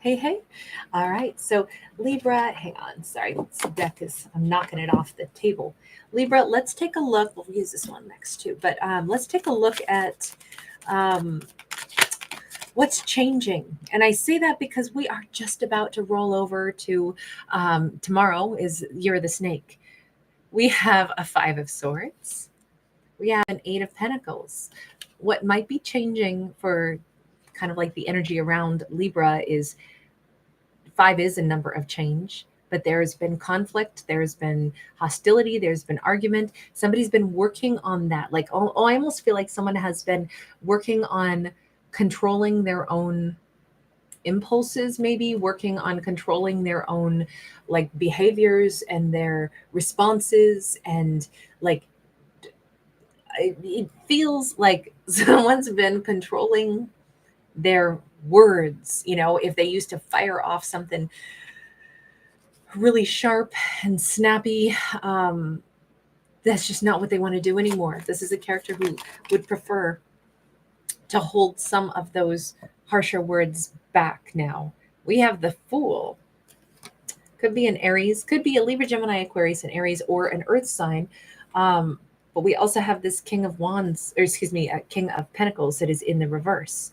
Hey, hey. All right. So, Libra, hang on. Sorry, this deck is, I'm knocking it off the table. Libra, let's take a look. We'll use this one next too, but let's take a look at um, what's changing. And I say that because we are just about to roll over to tomorrow is Year of the Snake. We have a Five of Swords, we have an Eight of Pentacles. What might be changing for kind of like the energy around Libra is five is a number of change, but there's been conflict, there's been hostility, there's been argument. Somebody's been working on that. Like, I almost feel like someone has been working on controlling their own impulses, maybe working on controlling their own like behaviors and their responses. And like, it feels like someone's been controlling their words. If they used to fire off something really sharp and snappy, that's just not what they want to do anymore. This is a character who would prefer to hold some of those harsher words back now. We have the Fool. Could be an Aries, could be a Libra, Gemini, Aquarius, an Aries, or an Earth sign. But we also have this King of Wands, or excuse me, a King of Pentacles that is in the reverse.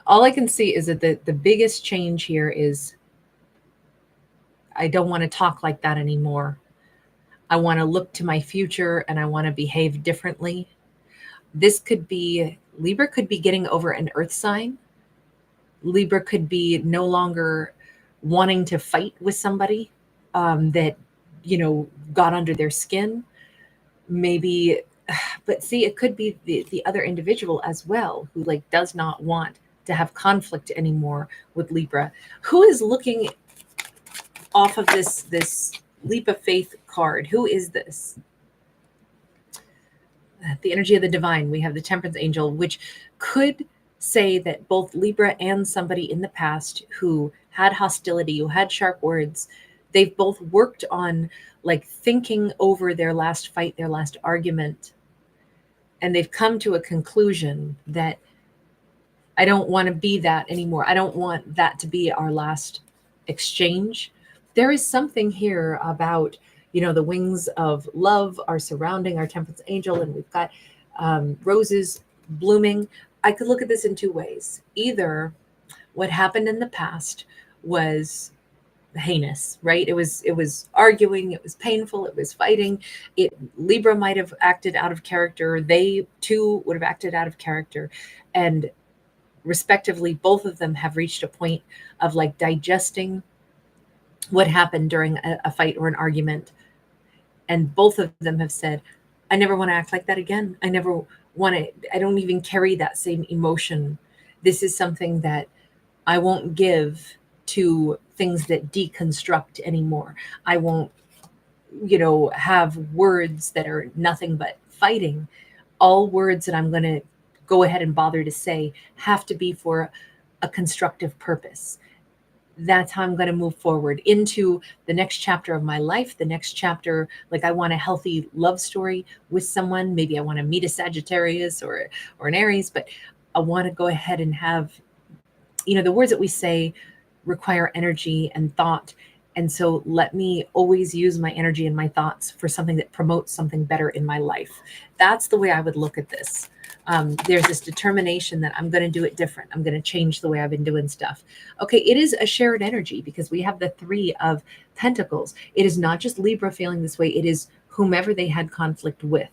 All I can see is that the biggest change here is I don't want to talk like that anymore. I want to look to my future and I want to behave differently. This could be, Libra could be getting over an earth sign. Libra could be no longer wanting to fight with somebody that, got under their skin. Maybe, but see, it could be the other individual as well who like does not want to have conflict anymore with Libra. Who is looking off of this leap of faith card? Who is this? The energy of the divine. We have the Temperance Angel, which could say that both Libra and somebody in the past who had hostility, who had sharp words, they've both worked on like thinking over their last fight, their last argument, and they've come to a conclusion that I don't want to be that anymore. I don't want that to be our last exchange. There is something here about, the wings of love are surrounding our Temperance Angel, and we've got roses blooming. I could look at this in two ways. Either what happened in the past was heinous, right? It was arguing, it was painful, it was fighting. Libra might have acted out of character. They too would have acted out of character. And respectively, both of them have reached a point of like digesting what happened during a fight or an argument. And both of them have said, I never want to act like that again. I don't even carry that same emotion. This is something that I won't give to things that deconstruct anymore. I won't, have words that are nothing but fighting. All words that I'm going to go ahead and bother to say have to be for a constructive purpose. That's how I'm going to move forward into the next chapter of my life. The next chapter, like I want a healthy love story with someone. Maybe I want to meet a Sagittarius or an Aries, but I want to go ahead and have, the words that we say require energy and thought. And so let me always use my energy and my thoughts for something that promotes something better in my life. That's the way I would look at this. There's this determination that I'm going to do it different. I'm going to change the way I've been doing stuff. Okay, it is a shared energy because we have the Three of Pentacles. It is not just Libra feeling this way. It is whomever they had conflict with.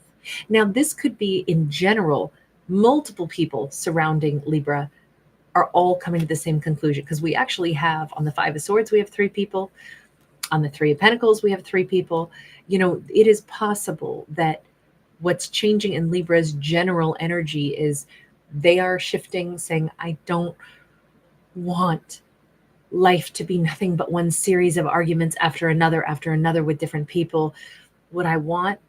Now, this could be in general, multiple people surrounding Libra are all coming to the same conclusion, because we actually have on the Five of Swords, we have three people. On the Three of Pentacles, we have three people. It is possible that what's changing in Libra's general energy is they are shifting, saying, I don't want life to be nothing but one series of arguments after another with different people. What I want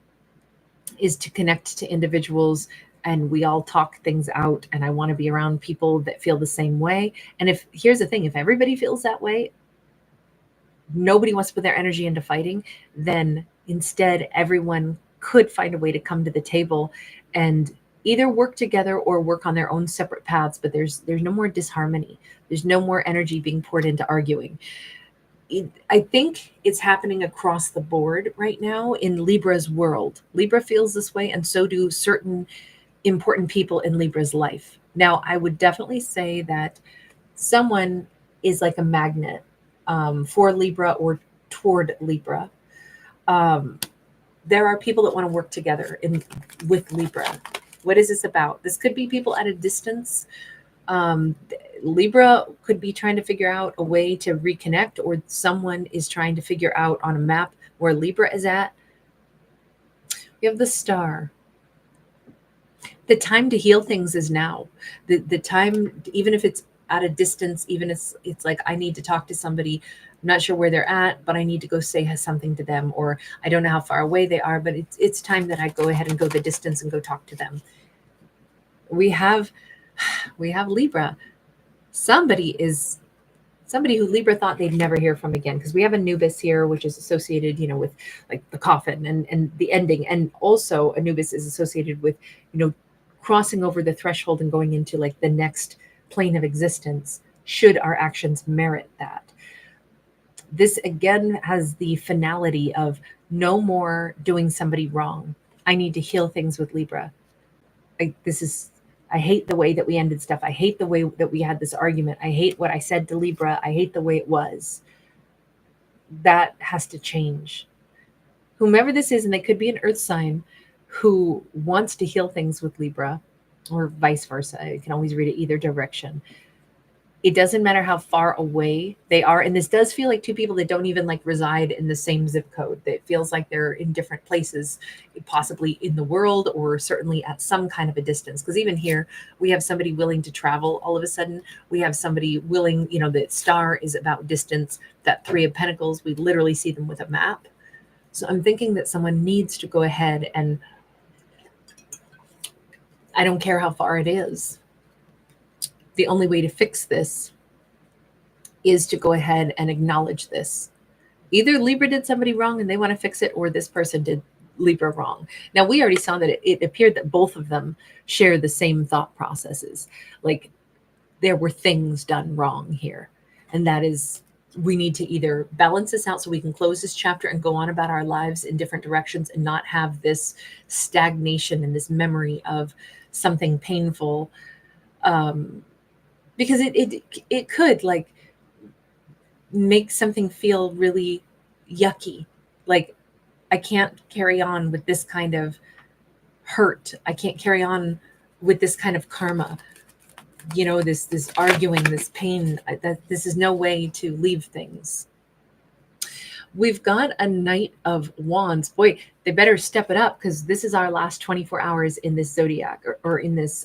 is to connect to individuals and we all talk things out, and I want to be around people that feel the same way. And here's the thing, if everybody feels that way, nobody wants to put their energy into fighting, then instead everyone could find a way to come to the table and either work together or work on their own separate paths, but there's no more disharmony. There's no more energy being poured into arguing. I think it's happening across the board right now in Libra's world. Libra feels this way, and so do certain important people in Libra's life. Now, I would definitely say that someone is like a magnet for Libra or toward Libra. Um, there are people that want to work together with Libra. What is this about? This could be people at a distance. Um, Libra could be trying to figure out a way to reconnect, or someone is trying to figure out on a map where Libra is at. We have the star. The time to heal things is now. The time, even if it's at a distance, even if it's like I need to talk to somebody, I'm not sure where they're at, but I need to go say something to them, or I don't know how far away they are, but it's time that I go ahead and go the distance and go talk to them. We have Libra. Somebody who Libra thought they'd never hear from again, because we have Anubis here, which is associated, with like the coffin and the ending. And also Anubis is associated with, crossing over the threshold and going into like the next plane of existence, should our actions merit that. This again has the finality of no more doing somebody wrong. I need to heal things with Libra. I hate the way that we ended stuff. I hate the way that we had this argument. I hate what I said to Libra. I hate the way it was. That has to change. Whomever this is, and they could be an earth sign who wants to heal things with Libra, or vice versa. You can always read it either direction. It doesn't matter how far away they are. And this does feel like two people that don't even like reside in the same zip code. It feels like they're in different places, possibly in the world, or certainly at some kind of a distance. Because even here, we have somebody willing to travel all of a sudden. We have somebody willing, the star is about distance. That Three of Pentacles, we literally see them with a map. So I'm thinking that someone needs to go ahead and, I don't care how far it is. The only way to fix this is to go ahead and acknowledge this. Either Libra did somebody wrong and they want to fix it, or this person did Libra wrong. Now, we already saw that it appeared that both of them share the same thought processes. Like there were things done wrong here. And that is, we need to either balance this out so we can close this chapter and go on about our lives in different directions and not have this stagnation and this memory of something painful. Because it could like make something feel really yucky. Like I can't carry on with this kind of hurt. I can't carry on with this kind of karma. This arguing, this pain. This is no way to leave things. We've got a Knight of Wands. Boy, they better step it up, because this is our last 24 hours in this zodiac, or in this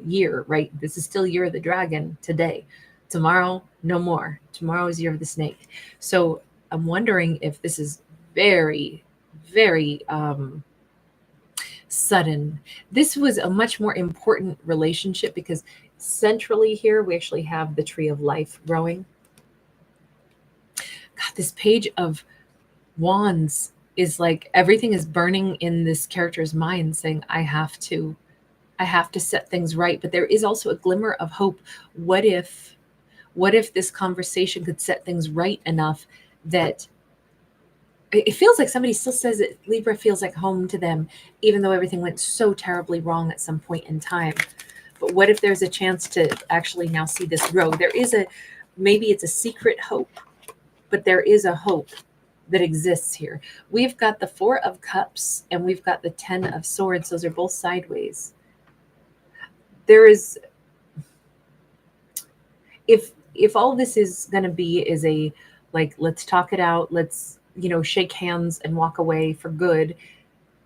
year, right? This is still Year of the Dragon today. Tomorrow, no more. Tomorrow is Year of the Snake. So I'm wondering if this is very, very sudden. This was a much more important relationship, because centrally here we actually have the Tree of Life growing. God, this Page of Wands is like everything is burning in this character's mind, saying, I have to set things right. But there is also a glimmer of hope. What if this conversation could set things right enough that it feels like somebody still says that Libra feels like home to them, even though everything went so terribly wrong at some point in time. But what if there's a chance to actually now see this grow? Maybe it's a secret hope, but there is a hope that exists here. We've got the Four of Cups and we've got the 10 of Swords. Those are both sideways. There is, if all this is going to be is a, like, let's talk it out, let's, shake hands and walk away for good,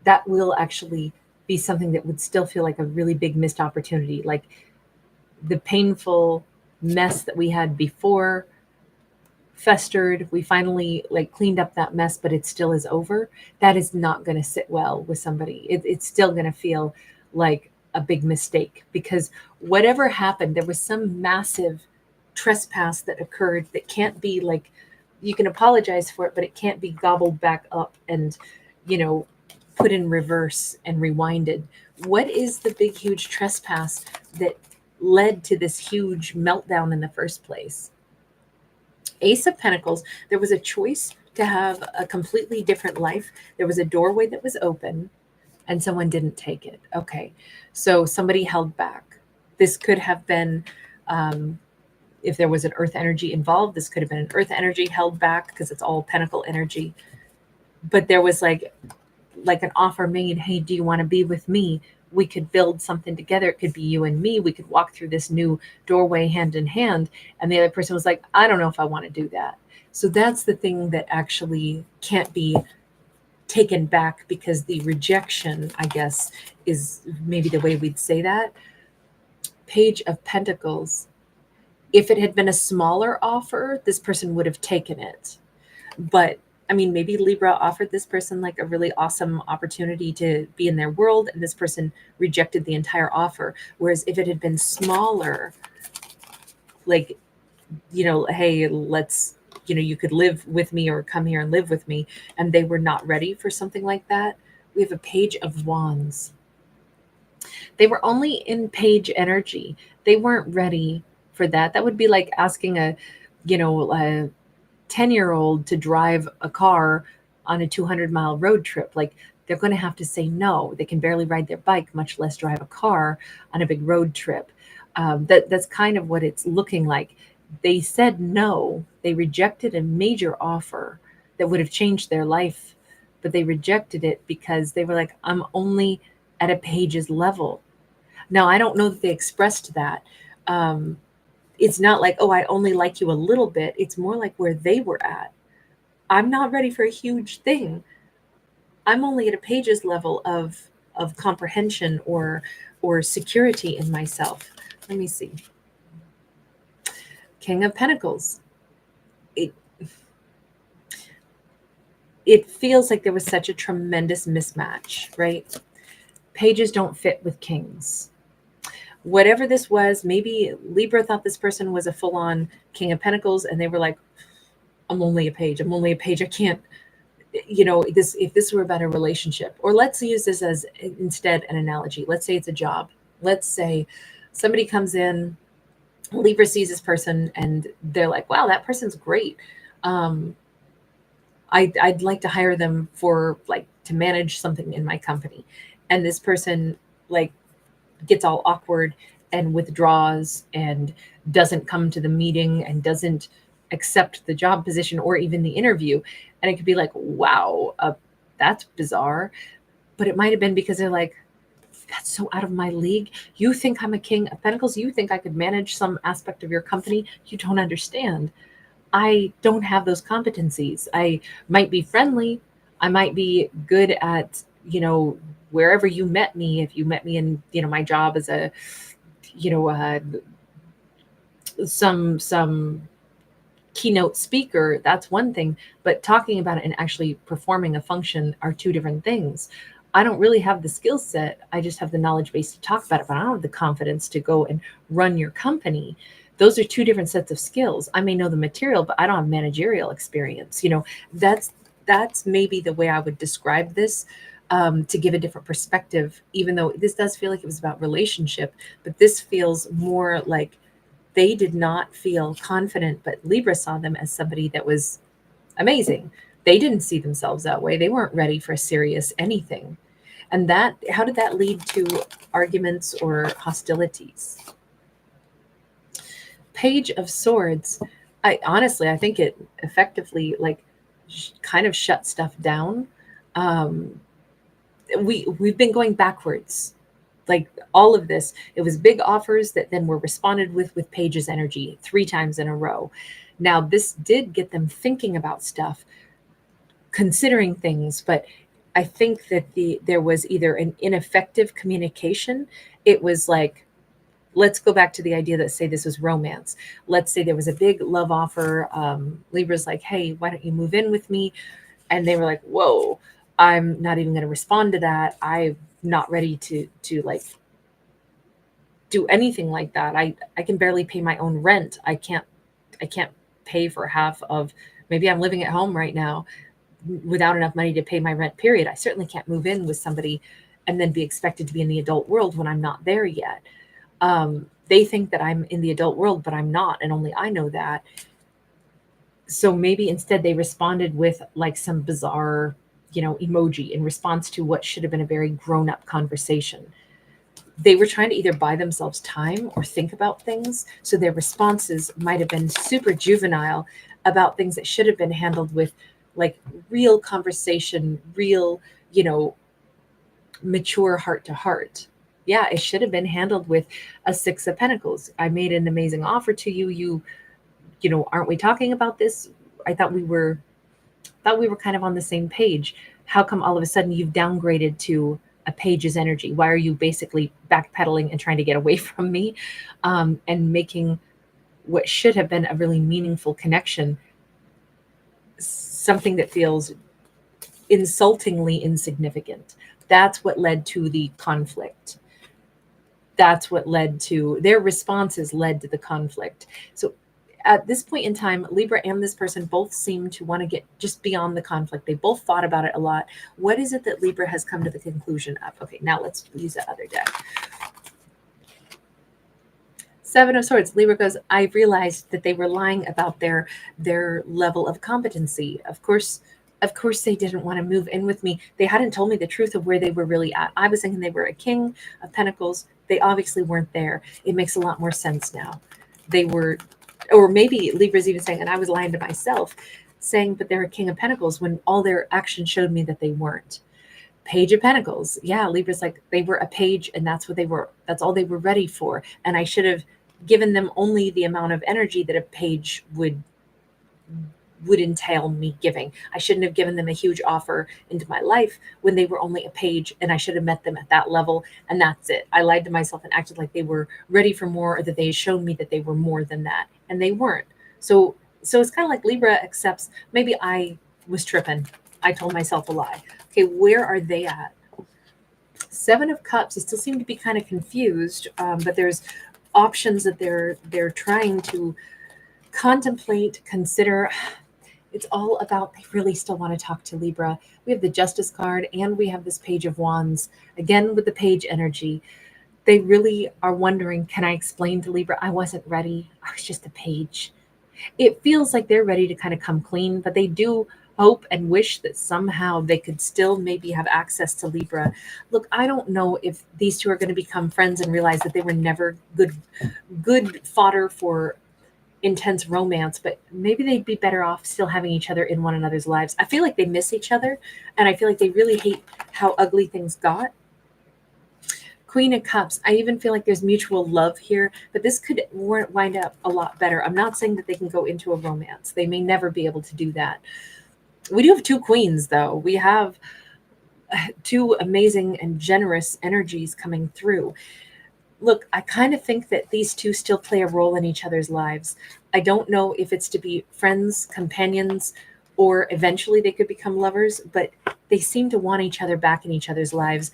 that will actually be something that would still feel like a really big missed opportunity. Like the painful mess that we had before festered, we finally like cleaned up that mess, but it still is over. That is not going to sit well with somebody. It's still going to feel like a big mistake, because whatever happened, there was some massive trespass that occurred that can't be like, you can apologize for it, but it can't be gobbled back up and, put in reverse and rewinded. What is the big, huge trespass that led to this huge meltdown in the first place? Ace of Pentacles, there was a choice to have a completely different life. There was a doorway that was open and someone didn't take it. Okay. So somebody held back. This could have been, if there was an earth energy involved, this could have been an earth energy held back because it's all pentacle energy. But there was like an offer made. Hey, do you want to be with me? We could build something together. It could be you and me. We could walk through this new doorway hand in hand. And the other person was like, I don't know if I want to do that. So that's the thing that actually can't be taken back, because the rejection, I guess, is maybe the way we'd say that. Page of Pentacles. If it had been a smaller offer, this person would have taken it. But I mean, maybe Libra offered this person like a really awesome opportunity to be in their world, and this person rejected the entire offer. Whereas if it had been smaller, like, hey, let's, you could live with me or come here and live with me, and they were not ready for something like that. We have a Page of Wands. They were only in page energy. They weren't ready for that. That would be like asking a 10-year-old to drive a car on a 200-mile road trip. Like, they're going to have to say no. They can barely ride their bike, much less drive a car on a big road trip. That's kind of what it's looking like. They said no. They rejected a major offer that would have changed their life, but they rejected it because they were like, I'm only at a page's level. Now, I don't know that they expressed that. It's not like, oh, I only like you a little bit. It's more like where they were at. I'm not ready for a huge thing. I'm only at a page's level of comprehension or security in myself. Let me see. King of Pentacles. It feels like there was such a tremendous mismatch, right? Pages don't fit with kings. Whatever this was, maybe Libra thought this person was a full-on King of Pentacles, and they were like, I'm only a page. I'm only a page. I can't, if this were about a relationship, or let's use this as instead an analogy. Let's say it's a job. Let's say somebody comes in, Libra sees this person, and they're like, wow, that person's great. I'd like to hire them for to manage something in my company. And this person gets all awkward and withdraws and doesn't come to the meeting and doesn't accept the job position or even the interview. And it could be like, wow, that's bizarre. But it might have been because they're like, that's so out of my league. You think I'm a King of Pentacles? You think I could manage some aspect of your company? You don't understand. I don't have those competencies. I might be friendly. I might be good at, wherever you met me. If you met me in, my job as a, some keynote speaker, that's one thing. But talking about it and actually performing a function are two different things. I don't really have the skill set. I just have the knowledge base to talk about it, but I don't have the confidence to go and run your company. Those are two different sets of skills. I may know the material, but I don't have managerial experience. That's maybe the way I would describe this, to give a different perspective, even though this does feel like it was about relationship, but this feels more like they did not feel confident, but Libra saw them as somebody that was amazing. They didn't see themselves that way. They weren't ready for serious anything. And how did that lead to arguments or hostilities? Page of Swords. I think it effectively kind of shut stuff down. We've been going backwards. Like all of this, it was big offers that then were responded with Page's energy 3 times in a row. Now, this did get them thinking about stuff, considering things, but I think that there was either an ineffective communication. It was like, let's go back to the idea that say this was romance. Let's say there was a big love offer. Libra's like, hey, why don't you move in with me? And they were like, whoa, I'm not even going to respond to that. I'm not ready to do anything like that. I can barely pay my own rent. I can't pay for half of, maybe I'm living at home right now without enough money to pay my rent, period. I certainly can't move in with somebody and then be expected to be in the adult world when I'm not there yet. They think that I'm in the adult world, but I'm not, and only I know that. So maybe instead they responded with like some bizarre, emoji in response to what should have been a very grown up conversation. They were trying to either buy themselves time or think about things. So their responses might have been super juvenile about things that should have been handled with like real conversation, real, mature heart to heart. Yeah, it should have been handled with a Six of Pentacles. I made an amazing offer to you. Aren't we talking about this? I thought we were kind of on the same page. How come all of a sudden you've downgraded to a page's energy? Why are you basically backpedaling and trying to get away from me, and making what should have been a really meaningful connection something that feels insultingly insignificant? That's what led to the conflict. That's what led to their responses, led to the conflict. So at this point in time, Libra and this person both seem to want to get just beyond the conflict. They both thought about it a lot. What is it that Libra has come to the conclusion of? Okay, now let's use that other deck. Seven of Swords. Libra goes, I realized that they were lying about their level of competency. Of course they didn't want to move in with me. They hadn't told me the truth of where they were really at. I was thinking they were a King of Pentacles. They obviously weren't there. It makes a lot more sense now. They were, or maybe Libra's even saying, and I was lying to myself, saying, but they're a King of Pentacles when all their actions showed me that they weren't. Page of Pentacles. Yeah, Libra's like, they were a page and that's what they were. That's all they were ready for. And I should have given them only the amount of energy that a page would entail me giving. I shouldn't have given them a huge offer into my life when they were only a page, and I should have met them at that level, and that's it. I lied to myself and acted like they were ready for more, or that they had shown me that they were more than that, and they weren't. So it's kind of like Libra accepts, maybe I was tripping. I told myself a lie. Okay, where are they at? Seven of Cups. They still seem to be kind of confused, but there's options that they're trying to contemplate, consider. It's all about, they really still want to talk to Libra. We have the Justice card and we have this Page of Wands, again with the page energy. They really are wondering, can I explain to Libra I wasn't ready? I was just a page. It feels like they're ready to kind of come clean, but they do hope and wish that somehow they could still maybe have access to Libra. Look, I don't know if these two are going to become friends and realize that they were never good fodder for intense romance, but maybe they'd be better off still having each other in one another's lives. I feel like they miss each other, and I feel like they really hate how ugly things got. Queen of Cups. I even feel like there's mutual love here, but this could wind up a lot better. I'm not saying that they can go into a romance. They may never be able to do that. We do have two queens, though. We have two amazing and generous energies coming through. Look, I kind of think that these two still play a role in each other's lives. I don't know if it's to be friends, companions, or eventually they could become lovers, but they seem to want each other back in each other's lives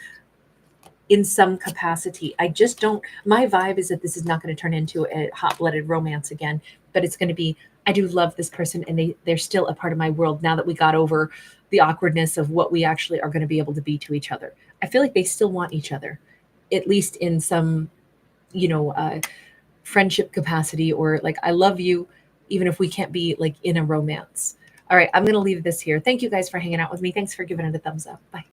in some capacity. I just don't, my vibe is that this is not going to turn into a hot-blooded romance again, but it's going to be, I do love this person and they're still a part of my world now that we got over the awkwardness of what we actually are going to be able to be to each other. I feel like they still want each other, at least in some friendship capacity, or like, I love you, even if we can't be like in a romance. All right, I'm going to leave this here. Thank you guys for hanging out with me. Thanks for giving it a thumbs up. Bye.